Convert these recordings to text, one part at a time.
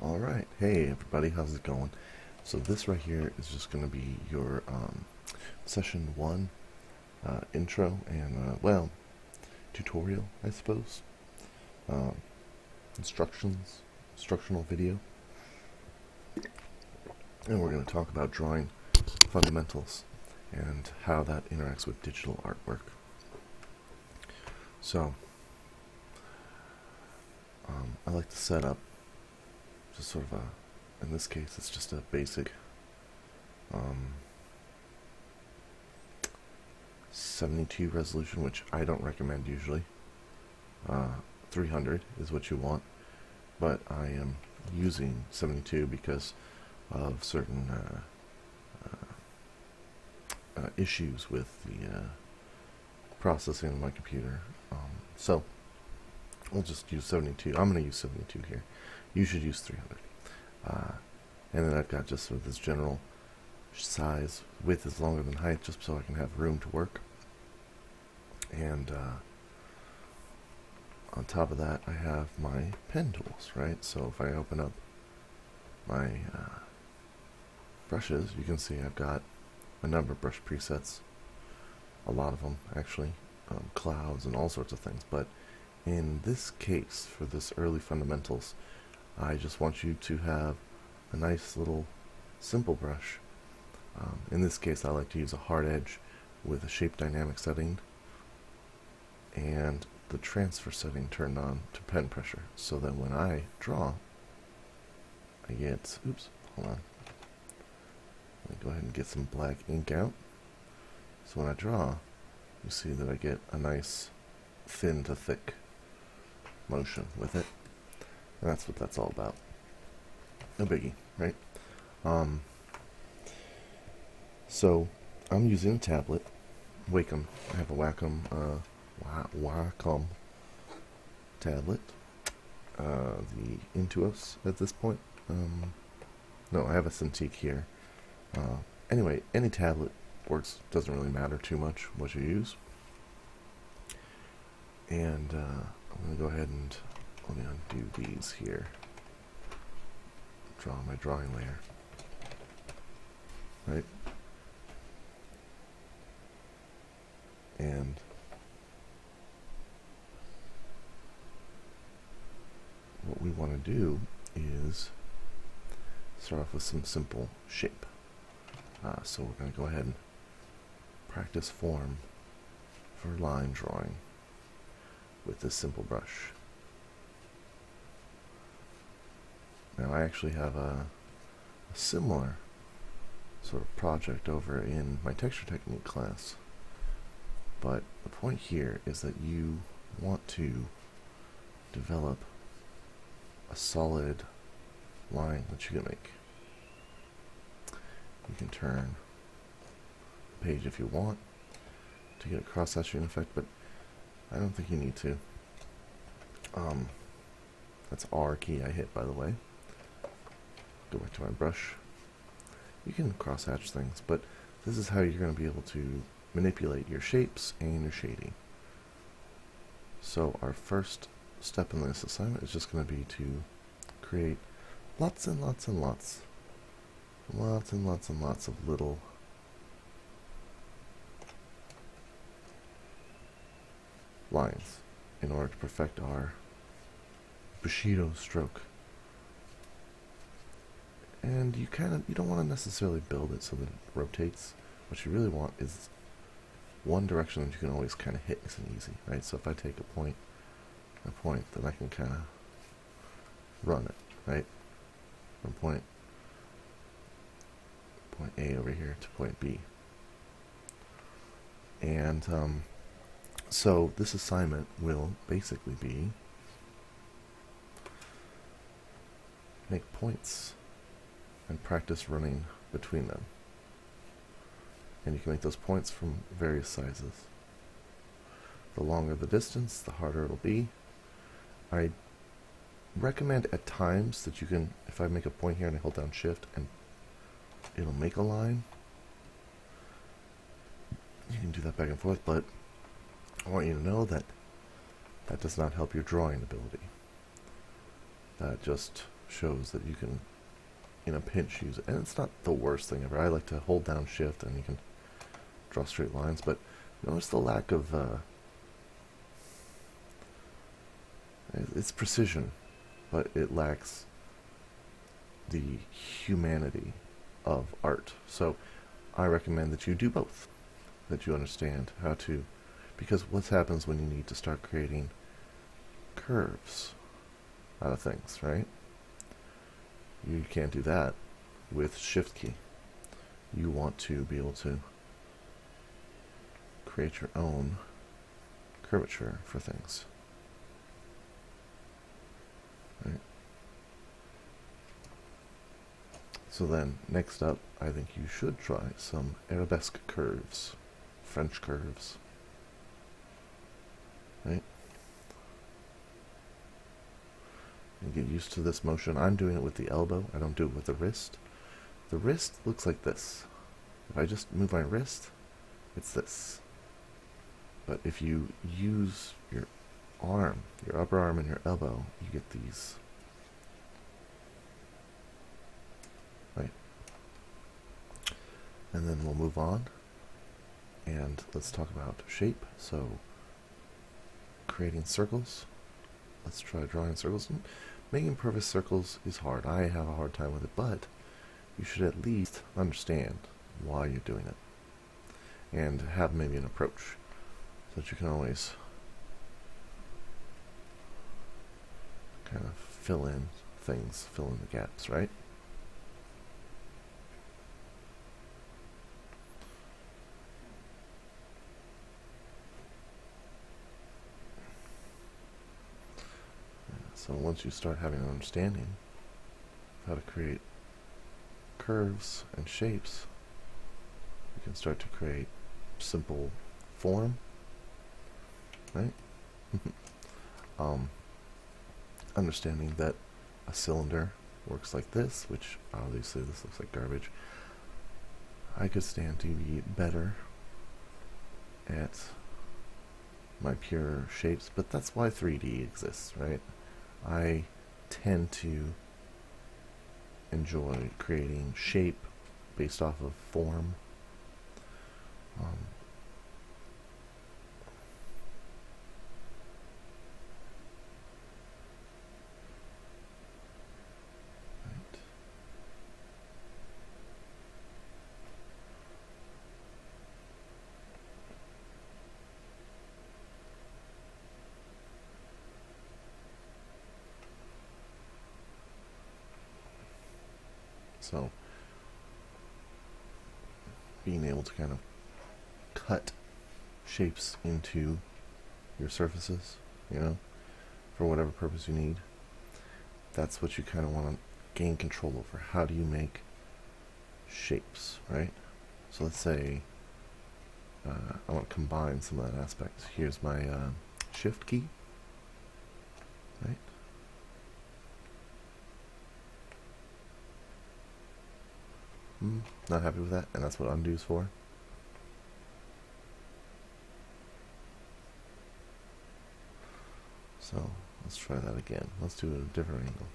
Alright, hey everybody, how's it going? So this right here is just going to be your session 1 intro and, tutorial, I suppose. Um, instructional video. And we're going to talk about drawing fundamentals and how that interacts with digital artwork. So, I like to set up just sort of in this case, it's just a basic 72 resolution, which I don't recommend usually. 300 is what you want, but I am using 72 because of certain issues with the processing of my computer. So we'll just use 72. I'm going to use 72 here. You should use 300. And then I've got just sort of this general size. Width is longer than height, just so I can have room to work. And on top of that, I have my pen tools, right? So if I open up my brushes, you can see I've got a number of brush presets. A lot of them, actually. Clouds and all sorts of things. But in this case, for this early fundamentals, I just want you to have a nice little simple brush. In this case, I like to use a hard edge with a shape dynamic setting and the transfer setting turned on to pen pressure, so that when I draw, I get, oops, hold on, let me go ahead and get some black ink out. So when I draw, you see that I get a nice thin to thick motion with it, and that's what that's all about. No biggie, right? So I'm using a tablet, Wacom. I have a Wacom tablet. The Intuos at this point. No, I have a Cintiq here. Anyway, any tablet works. Doesn't really matter too much what you use. And I'm going to go ahead and let me undo these here. Draw my drawing layer. Right? And what we want to do is start off with some simple shape. So we're going to go ahead and practice form for line drawing with this simple brush. Now I actually have a similar sort of project over in my texture technique class, but the point here is that you want to develop a solid line that you can make. You can turn the page if you want to get a cross-hatching effect, but I don't think you need to. That's R key I hit, by the way. Go back to my brush. You can cross-hatch things, but this is how you're going to be able to manipulate your shapes and your shading. So our first step in this assignment is just going to be to create lots and lots and lots of little lines in order to perfect our Bushido stroke. And you don't want to necessarily build it so that it rotates. What you really want is one direction that you can always kind of hit nice and easy, right? So if I take a point, then I can kind of run it, right? From point A over here to point B. And so this assignment will basically be make points and practice running between them. And you can make those points from various sizes. The longer the distance, the harder it'll be. I recommend at times that you can, if I make a point here and I hold down shift and it'll make a line, you can do that back and forth, but I want you to know that that does not help your drawing ability. That just shows that you can, in a pinch, use it. And it's not the worst thing ever. I like to hold down shift and you can draw straight lines, but notice the lack of, it's precision, but it lacks the humanity of art. So I recommend that you do both, that you understand how to, because what happens when you need to start creating curves out of things, right? You can't do that with shift key. You want to be able to create your own curvature for things. Right. So then, next up, I think you should try some arabesque curves, French curves. Right? And get used to this motion. I'm doing it with the elbow. I don't do it with the wrist. The wrist looks like this. If I just move my wrist, it's this. But if you use your arm, your upper arm and your elbow, you get these. Right? And then we'll move on. And let's talk about shape. So, creating circles. Let's try drawing circles. Making perfect circles is hard. I have a hard time with it, but you should at least understand why you're doing it. And have maybe an approach. So that you can always kind of fill in things, fill in the gaps, right? So once you start having an understanding of how to create curves and shapes, you can start to create simple form, right? Understanding that a cylinder works like this, which obviously this looks like garbage. I could stand to be better at my pure shapes, but that's why 3D exists, right? I tend to enjoy creating shape based off of form. Right. So, being able to kind of cut shapes into your surfaces, you know, for whatever purpose you need, that's what you kind of want to gain control over. How do you make shapes, right? So let's say I want to combine some of that aspect. Here's my shift key, right? Not happy with that, and that's what undo's for. So let's try that again. Let's do it at a different angle.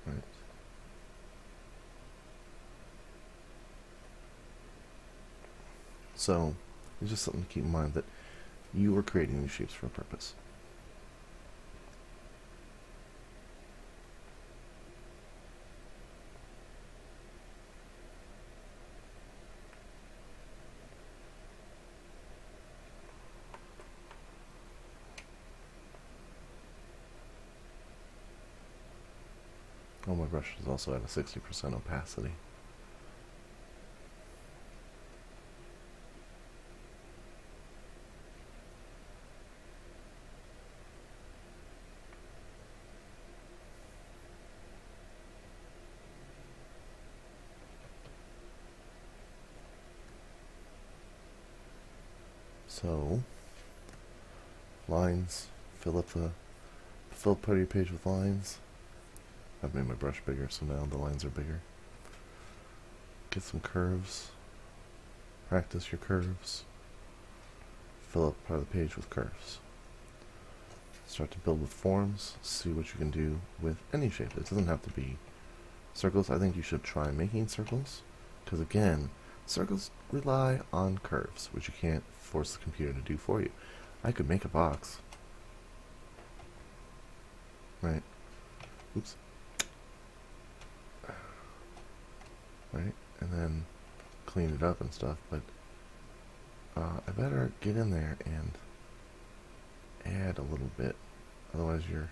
Right. So it's just something to keep in mind that you are creating these shapes for a purpose. Oh, my brush is also at a 60% opacity. So, lines, fill up part of your page with lines. I've made my brush bigger, so now the lines are bigger. Get some curves. practice your curves. Fill up part of the page with curves. Start to build with forms, see what you can do with any shape. It doesn't have to be circles. I think you should try making circles, because again, circles rely on curves, which you can't force the computer to do for you. I could make a box, right? Oops. Right, and then clean it up and stuff, but I better get in there and add a little bit, otherwise you're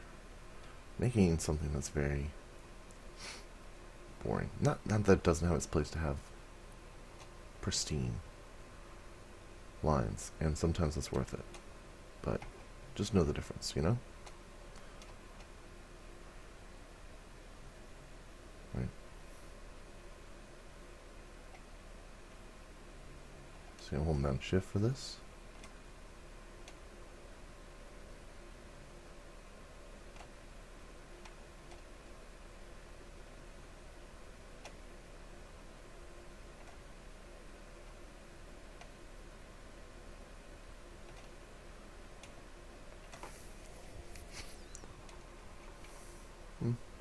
making something that's very boring. Not that it doesn't have its place to have pristine lines, and sometimes it's worth it, but just know the difference, you know? Right. So I'm holding down shift for this.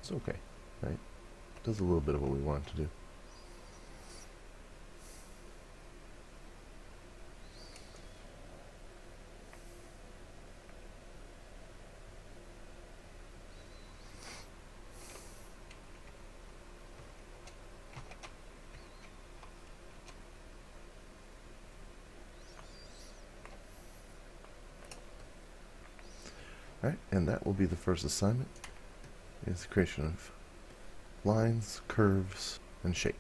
It's okay, right? Does a little bit of what we want it to do. Alright, and that will be the first assignment, is the creation of lines, curves, and shape.